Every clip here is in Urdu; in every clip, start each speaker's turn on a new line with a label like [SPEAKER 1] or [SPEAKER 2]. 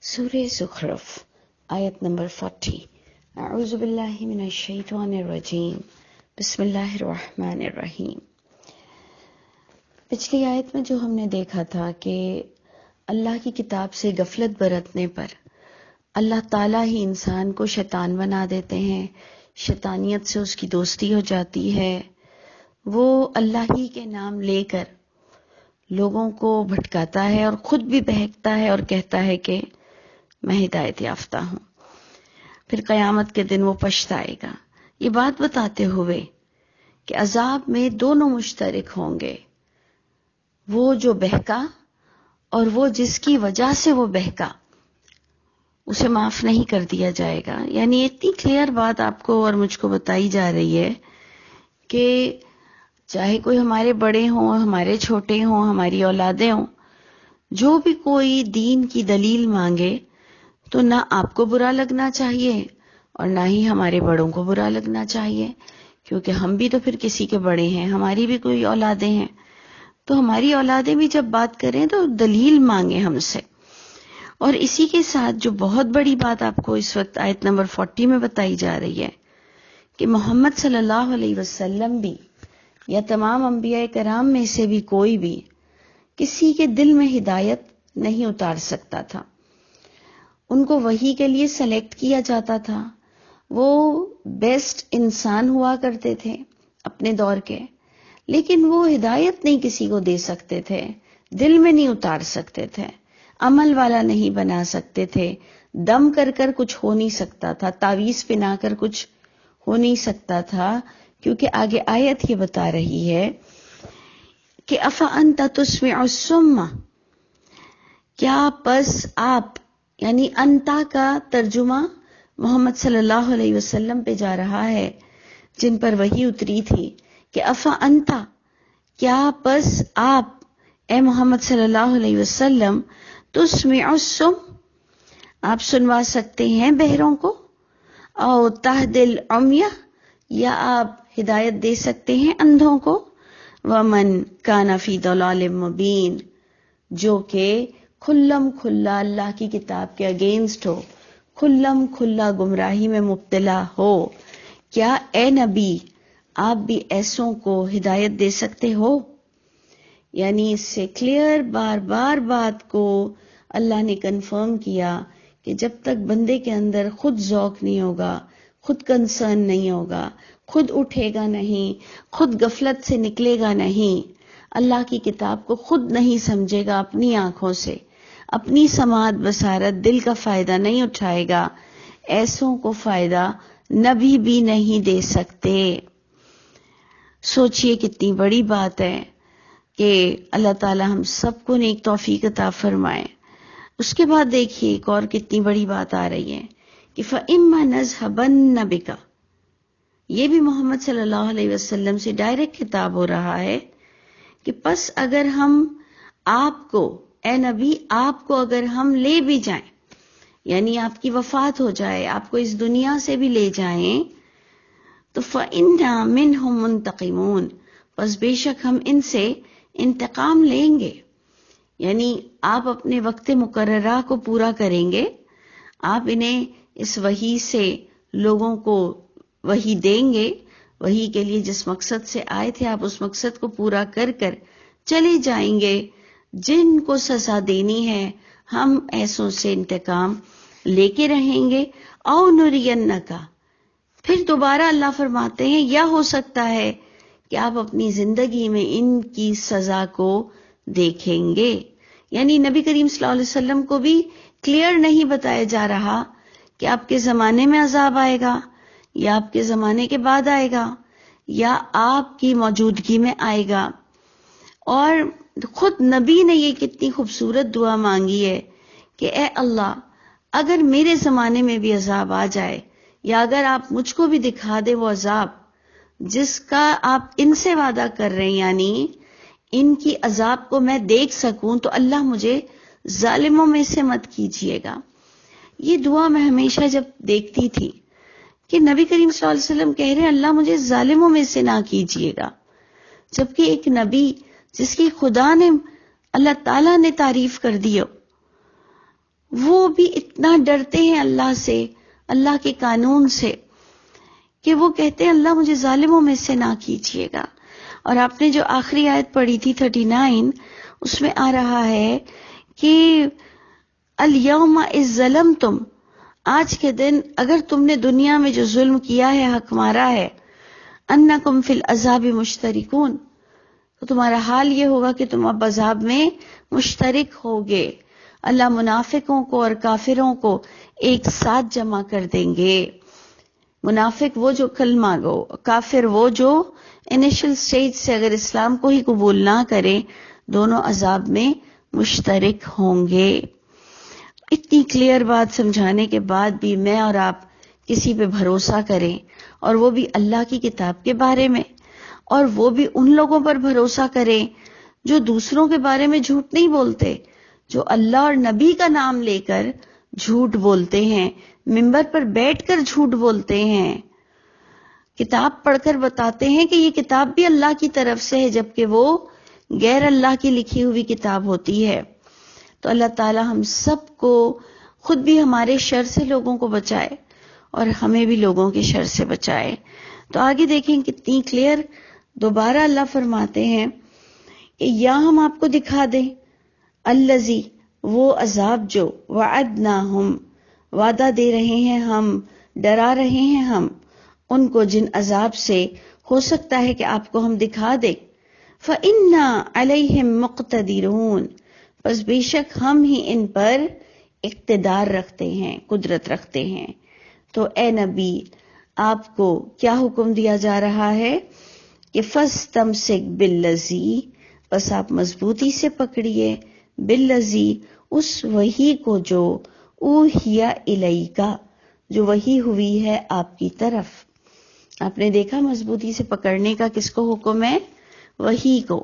[SPEAKER 1] سورہ زخرف آیت نمبر 40۔ اعوذ باللہ من الشیطان الرجیم، بسم اللہ الرحمن الرحیم۔ پچھلی آیت میں جو ہم نے دیکھا تھا کہ اللہ کی کتاب سے غفلت برتنے پر اللہ تعالیٰ ہی انسان کو شیطان بنا دیتے ہیں، شیطانیت سے اس کی دوستی ہو جاتی ہے، وہ اللہ ہی کے نام لے کر لوگوں کو بھٹکاتا ہے اور خود بھی بہکتا ہے اور کہتا ہے کہ میں ہدایت یافتہ ہوں، پھر قیامت کے دن وہ پچھتائے گا۔ یہ بات بتاتے ہوئے کہ عذاب میں دونوں مشترک ہوں گے، وہ جو بہکا اور وہ جس کی وجہ سے وہ بہکا، اسے معاف نہیں کر دیا جائے گا۔ یعنی اتنی کلیئر بات آپ کو اور مجھ کو بتائی جا رہی ہے کہ چاہے کوئی ہمارے بڑے ہوں، ہمارے چھوٹے ہوں، ہماری اولادیں ہوں، جو بھی کوئی دین کی دلیل مانگے تو نہ آپ کو برا لگنا چاہیے اور نہ ہی ہمارے بڑوں کو برا لگنا چاہیے، کیونکہ ہم بھی تو پھر کسی کے بڑے ہیں، ہماری بھی کوئی اولادیں ہیں، تو ہماری اولادیں بھی جب بات کریں تو دلیل مانگیں ہم سے۔ اور اسی کے ساتھ جو بہت بڑی بات آپ کو اس وقت آیت نمبر 40 میں بتائی جا رہی ہے کہ محمد صلی اللہ علیہ وسلم بھی یا تمام انبیاء کرام میں سے بھی کوئی بھی کسی کے دل میں ہدایت نہیں اتار سکتا تھا۔ ان کو وحی کے لیے سلیکٹ کیا جاتا تھا، وہ بیسٹ انسان ہوا کرتے تھے اپنے دور کے، لیکن وہ ہدایت نہیں کسی کو دے سکتے تھے، دل میں نہیں اتار سکتے تھے، عمل والا نہیں بنا سکتے تھے، دم کر کر کچھ ہو نہیں سکتا تھا، تعویذ پنا کر کچھ ہو نہیں سکتا تھا، کیونکہ آگے آیت یہ بتا رہی ہے کہ افانت تسمع الصم، کیا پس آپ، یعنی انتا کا ترجمہ محمد صلی اللہ علیہ وسلم پہ جا رہا ہے جن پر وحی اتری تھی کہ افا انتا، کیا پس آپ اے محمد صلی اللہ علیہ وسلم تسمع الصم، آپ سنوا سکتے ہیں بہروں کو، او تہدی العمیہ، یا آپ ہدایت دے سکتے ہیں اندھوں کو، ومن کان فی ضلال مبین، جو کہ کھلم کھلا اللہ کی کتاب کے اگینسٹ ہو، کھلم کھلا گمراہی میں مبتلا ہو، کیا اے نبی آپ بھی ایسوں کو ہدایت دے سکتے ہو؟ یعنی اس سے کلیئر بار بار بات کو اللہ نے کنفرم کیا کہ جب تک بندے کے اندر خود ذوق نہیں ہوگا، خود کنسرن نہیں ہوگا، خود اٹھے گا نہیں، خود غفلت سے نکلے گا نہیں، اللہ کی کتاب کو خود نہیں سمجھے گا اپنی آنکھوں سے، اپنی سماعت بصارت دل کا فائدہ نہیں اٹھائے گا، ایسوں کو فائدہ نبی بھی نہیں دے سکتے۔ سوچئے کتنی بڑی بات ہے کہ اللہ تعالی ہم سب کو نیک توفیق عطا فرمائے۔ اس کے بعد دیکھیے ایک اور کتنی بڑی بات آ رہی ہے کہ فَإِمَّا نَذْهَبَنَّ بِكَ، یہ بھی محمد صلی اللہ علیہ وسلم سے ڈائریکٹ خطاب ہو رہا ہے کہ پس اگر ہم آپ کو، اے نبی آپ کو اگر ہم لے بھی جائیں، یعنی آپ کی وفات ہو جائے، آپ کو اس دنیا سے بھی لے جائیں، تو فَإِنَّا مِنْهُمْ مُنْتَقِمُونَ، پس بے شک ہم ان سے انتقام لیں گے۔ یعنی آپ اپنے وقت مقررہ کو پورا کریں گے، آپ انہیں اس وحی سے لوگوں کو وحی دیں گے، وحی کے لیے جس مقصد سے آئے تھے آپ اس مقصد کو پورا کر کر چلے جائیں گے، جن کو سزا دینی ہے ہم ایسوں سے انتقام لے کے رہیں گے۔ او نرینک، پھر دوبارہ اللہ فرماتے ہیں یا ہو سکتا ہے کہ آپ اپنی زندگی میں ان کی سزا کو دیکھیں گے۔ یعنی نبی کریم صلی اللہ علیہ وسلم کو بھی کلیئر نہیں بتایا جا رہا کہ آپ کے زمانے میں عذاب آئے گا یا آپ کے زمانے کے بعد آئے گا یا آپ کی موجودگی میں آئے گا۔ اور خود نبی نے یہ کتنی خوبصورت دعا مانگی ہے کہ اے اللہ اگر میرے زمانے میں بھی عذاب آ جائے یا اگر آپ مجھ کو بھی دکھا دے وہ عذاب جس کا آپ ان سے وعدہ کر رہے ہیں، یعنی ان کی عذاب کو میں دیکھ سکوں، تو اللہ مجھے ظالموں میں سے مت کیجیے گا۔ یہ دعا میں ہمیشہ جب دیکھتی تھی کہ نبی کریم صلی اللہ علیہ وسلم کہہ رہے ہیں اللہ مجھے ظالموں میں سے نہ کیجیے گا، جبکہ ایک نبی جس کی خدا نے، اللہ تعالیٰ نے تعریف کر دی ہو، وہ بھی اتنا ڈرتے ہیں اللہ سے، اللہ کے قانون سے، کہ وہ کہتے ہیں اللہ مجھے ظالموں میں سے نہ کیجیے گا۔ اور آپ نے جو آخری آیت پڑھی تھی 39، اس میں آ رہا ہے کہ الیوم اذ ظلمتم، آج کے دن اگر تم نے دنیا میں جو ظلم کیا ہے، حق مارا ہے، انکم فی العذاب مشترکون، تو تمہارا حال یہ ہوگا کہ تم اب عذاب میں مشترک ہوگے۔ اللہ منافقوں کو اور کافروں کو ایک ساتھ جمع کر دیں گے۔ منافق وہ جو کلمہ گو، کافر وہ جو انیشل سٹیج سے اگر اسلام کو ہی قبول نہ کریں، دونوں عذاب میں مشترک ہوں گے۔ اتنی کلیئر بات سمجھانے کے بعد بھی میں اور آپ کسی پہ بھروسہ کریں، اور وہ بھی اللہ کی کتاب کے بارے میں، اور وہ بھی ان لوگوں پر بھروسہ کریں جو دوسروں کے بارے میں جھوٹ نہیں بولتے، جو اللہ اور نبی کا نام لے کر جھوٹ بولتے ہیں، منبر پر بیٹھ کر جھوٹ بولتے ہیں، کتاب پڑھ کر بتاتے ہیں کہ یہ کتاب بھی اللہ کی طرف سے ہے، جبکہ وہ غیر اللہ کی لکھی ہوئی کتاب ہوتی ہے۔ تو اللہ تعالی ہم سب کو، خود بھی ہمارے شر سے لوگوں کو بچائے اور ہمیں بھی لوگوں کے شر سے بچائے۔ تو آگے دیکھیں کتنی کلیئر دوبارہ اللہ فرماتے ہیں کہ یا ہم آپ کو دکھا دیں الذی، وہ عذاب جو وعدناہم، وعدہ دے رہے ہیں ہم، ڈرا رہے ہیں ہم ان کو جن عذاب سے ہو سکتا ہے کہ آپ کو ہم دکھا دیں۔ فَإِنَّا عَلَيْهِمْ مُقْتَدِرُونَ، بس بے شک ہم ہی ان پر اقتدار رکھتے ہیں، قدرت رکھتے ہیں۔ تو اے نبی، آپ کو کیا حکم دیا جا رہا ہے کہ فَاسْتَمْسِكْ بِالَّذِي، بس آپ مضبوطی سے پکڑیے، بالذی، اس وحی کو جو اوحی الیک، جو وحی ہوئی ہے آپ کی طرف۔ آپ نے دیکھا مضبوطی سے پکڑنے کا کس کو حکم ہے؟ وحی کو۔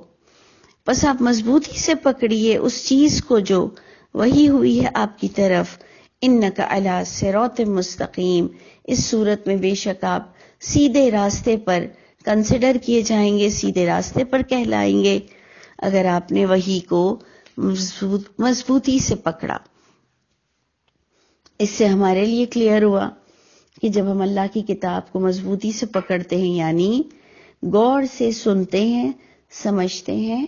[SPEAKER 1] بس آپ مضبوطی سے پکڑیے اس چیز کو جو وحی ہوئی ہے آپ کی طرف۔ انک علی صراط مستقیم، اس صورت میں بے شک آپ سیدھے راستے پر کنسیڈر کیے جائیں گے، سیدھے راستے پر کہلائیں گے اگر آپ نے وحی کو مضبوطی سے پکڑا۔ اس سے ہمارے لیے کلیئر ہوا کہ جب ہم اللہ کی کتاب کو مضبوطی سے پکڑتے ہیں، یعنی غور سے سنتے ہیں، سمجھتے ہیں،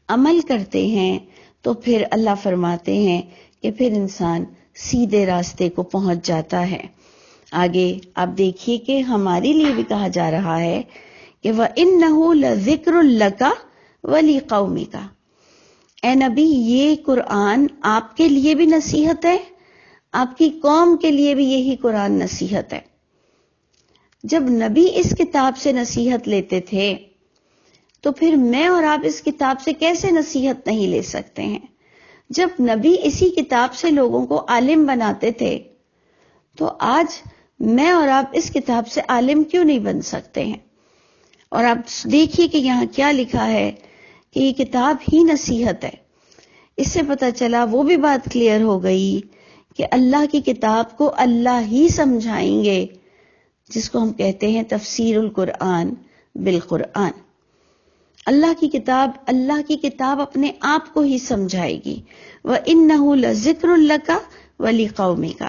[SPEAKER 1] عمل کرتے ہیں، تو پھر اللہ فرماتے ہیں کہ پھر انسان سیدھے راستے کو پہنچ جاتا ہے۔ آگے آپ دیکھیے کہ ہمارے لیے بھی کہا جا رہا ہے کہ وَإِنَّهُ لَذِكْرٌ لَكَ وَلِقَوْمِكَ، اے نبی یہ قرآن آپ کے لیے بھی نصیحت ہے، آپ کی قوم کے لیے بھی یہی قرآن نصیحت ہے۔ جب نبی اس کتاب سے نصیحت لیتے تھے تو پھر میں اور آپ اس کتاب سے کیسے نصیحت نہیں لے سکتے ہیں؟ جب نبی اسی کتاب سے لوگوں کو عالم بناتے تھے تو آج میں اور آپ اس کتاب سے عالم کیوں نہیں بن سکتے ہیں؟ اور آپ دیکھیے کہ یہاں کیا لکھا ہے کہ یہ کتاب ہی نصیحت ہے۔ اس سے پتہ چلا، وہ بھی بات کلیئر ہو گئی کہ اللہ کی کتاب کو اللہ ہی سمجھائیں گے، جس کو ہم کہتے ہیں تفسیر القرآن بالقرآن۔ اللہ کی کتاب اپنے آپ کو ہی سمجھائے گی۔ وَإِنَّهُ لَذِكْرٌ لَكَ وَلِقَوْمِكَ،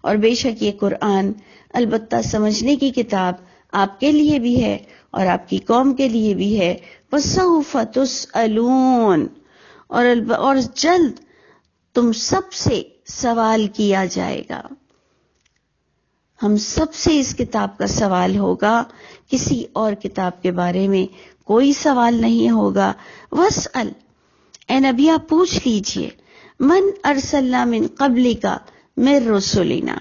[SPEAKER 1] اور بے شک یہ قرآن البتہ سمجھنے کی کتاب آپ کے لیے بھی ہے اور آپ کی قوم کے لیے بھی ہے۔ وَسَوْفَ تُسْأَلُونَ، اور جلد تم سب سے سوال کیا جائے گا۔ ہم سب سے اس کتاب کا سوال ہوگا، کسی اور کتاب کے بارے میں کوئی سوال نہیں ہوگا۔ وَاسْأَلْ، اے نبی آپ پوچھ لیجئے، من ارسلنا من قبلک من رسولنا،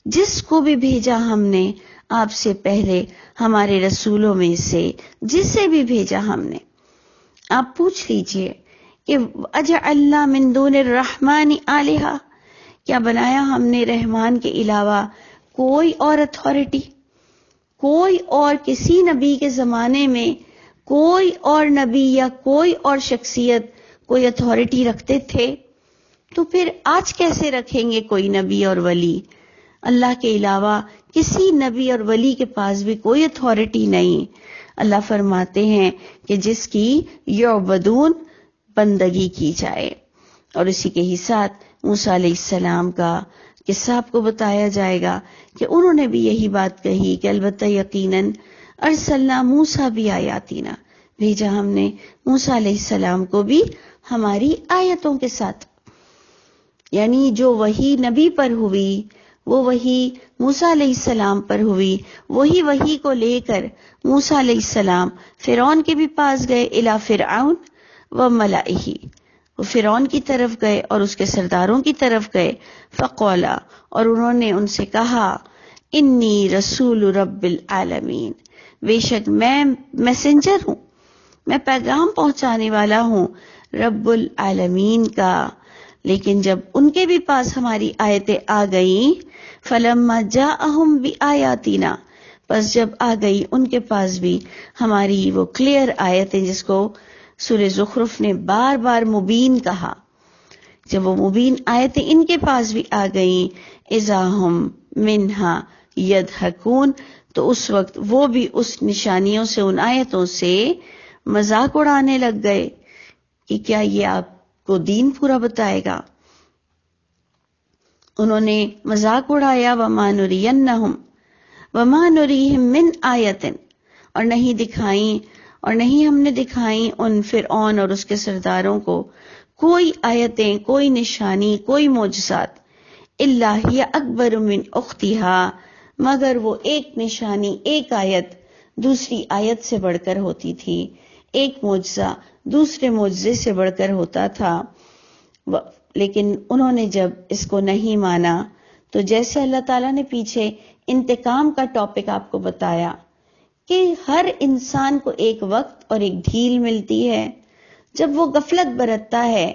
[SPEAKER 1] جس کو بھی بھیجا ہم نے آپ سے پہلے ہمارے رسولوں میں سے، جسے بھی بھیجا ہم نے۔ آپ پوچھ لیجئے کہ اجعلنا من دون الرحمن آلہہ، کیا بنایا ہم نے رحمان کے علاوہ کوئی اور اتھارٹی، کوئی اور کسی نبی کے زمانے میں کوئی اور نبی یا کوئی اور شخصیت کوئی اتھارٹی رکھتے تھے؟ تو پھر آج کیسے رکھیں گے کوئی نبی اور ولی؟ اللہ کے علاوہ کسی نبی اور ولی کے پاس بھی کوئی اتھارٹی نہیں۔ اللہ فرماتے ہیں کہ جس کی یعبدون، بندگی کی جائے، اور اسی کے ہی ساتھ موسیٰ علیہ السلام کا قصہ آپ کو بتایا جائے گا کہ انہوں نے بھی یہی بات کہی کہ البتہ یقیناً ارسلنا موسیٰ بھی آیاتنا، بھیجا ہم نے موسیٰ علیہ السلام کو بھی ہماری آیتوں کے ساتھ. یعنی جو وحی نبی پر ہوئی وہ وحی موسیٰ علیہ السلام پر ہوئی، وہی وحی کو لے کر موسیٰ علیہ السلام فرعون کے بھی پاس گئے، الی فرعون و ملئہ، وہ فرعون کی طرف گئے اور اس کے سرداروں کی طرف گئے. فقولا، اور انہوں نے ان سے کہا، انی رسول رب العالمین، بے شک میں میسنجر ہوں، میں پیغام پہنچانے والا ہوں رب العالمین کا. لیکن جب ان کے بھی پاس ہماری آیتیں آ گئیں، فلما جاءہم بآیاتنا، پس جب آ گئی ان کے پاس بھی ہماری وہ کلیئر آیتیں جس کو سورہ زخرف نے بار بار مبین کہا، جب وہ مبین آیتیں ان کے پاس بھی آ گئیں، اذا ہم منہا یضحکون، تو اس وقت وہ بھی اس نشانیوں سے، ان آیتوں سے مذاق اڑانے لگ گئے کہ کیا یہ آپ کو دین پورا بتائے گا. انہوں نے مذاق اڑایا، وما نرینہم وما نریہم من آیت، اور نہیں ہم نے دکھائیں ان فرعون اور اس کے سرداروں کو کوئی آیتیں، کوئی نشانی، کوئی معجزات، الا ہی اکبر من اختہا، مگر وہ ایک نشانی، ایک آیت دوسری آیت سے بڑھ کر ہوتی تھی، ایک معجزہ دوسرے معجزے سے بڑھ کر ہوتا تھا. لیکن انہوں نے جب اس کو نہیں مانا تو جیسے اللہ تعالیٰ نے پیچھے انتقام کا ٹاپک آپ کو بتایا کہ ہر انسان کو ایک وقت اور ایک ڈھیل ملتی ہے، جب وہ غفلت برتتا ہے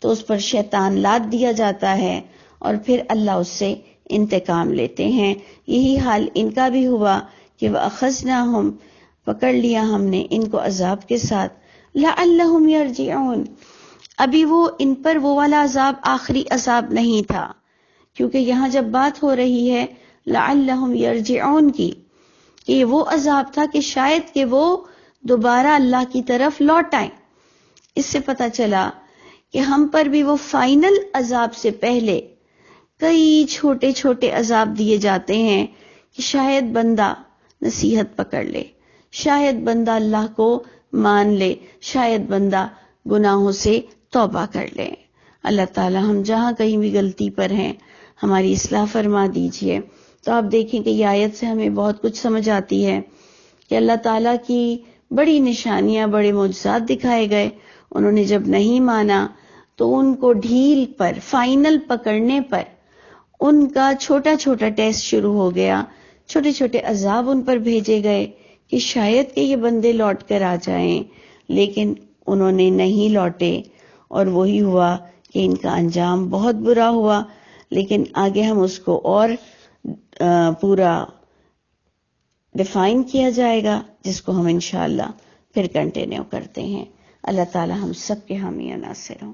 [SPEAKER 1] تو اس پر شیطان لاد دیا جاتا ہے اور پھر اللہ اس سے انتقام لیتے ہیں. یہی حال ان کا بھی ہوا کہ وَأَخَذْنَاهُمْ، پکڑ لیا ہم نے ان کو عذاب کے ساتھ، لَعَلَّهُمْ يَرْجِعُونَ، ابھی وہ ان پر وہ والا عذاب آخری عذاب نہیں تھا، کیونکہ یہاں جب بات ہو رہی ہے لَعَلَّهُمْ يَرْجِعُونَ کی، کہ یہ وہ عذاب تھا کہ شاید کہ وہ دوبارہ اللہ کی طرف لوٹ آئیں. اس سے پتہ چلا کہ ہم پر بھی وہ فائنل عذاب سے پہلے کئی چھوٹے چھوٹے عذاب دیے جاتے ہیں کہ شاید بندہ نصیحت پکڑ لے، شاید بندہ اللہ کو مان لے، شاید بندہ گناہوں سے توبہ کر لے. اللہ تعالی ہم جہاں کہیں بھی غلطی پر ہیں ہماری اصلاح فرما دیجئے. تو آپ دیکھیں کہ یہ آیت سے ہمیں بہت کچھ سمجھ آتی ہے کہ اللہ تعالیٰ کی بڑی نشانیاں، بڑے معجزات دکھائے گئے، انہوں نے جب نہیں مانا تو ان کو ڈھیل پر، فائنل پکڑنے پر ان کا چھوٹا چھوٹا ٹیسٹ شروع ہو گیا، چھوٹے چھوٹے عذاب ان پر بھیجے گئے کہ شاید کہ یہ بندے لوٹ کر آ جائیں، لیکن انہوں نے نہیں لوٹے اور وہی ہوا کہ ان کا انجام بہت برا ہوا. لیکن آگے ہم اس کو اور پورا ڈیفائن کیا جائے گا جس کو ہم انشاءاللہ پھر کنٹینیو کرتے ہیں. اللہ تعالی ہم سب کے حامی و ناصر ہوں.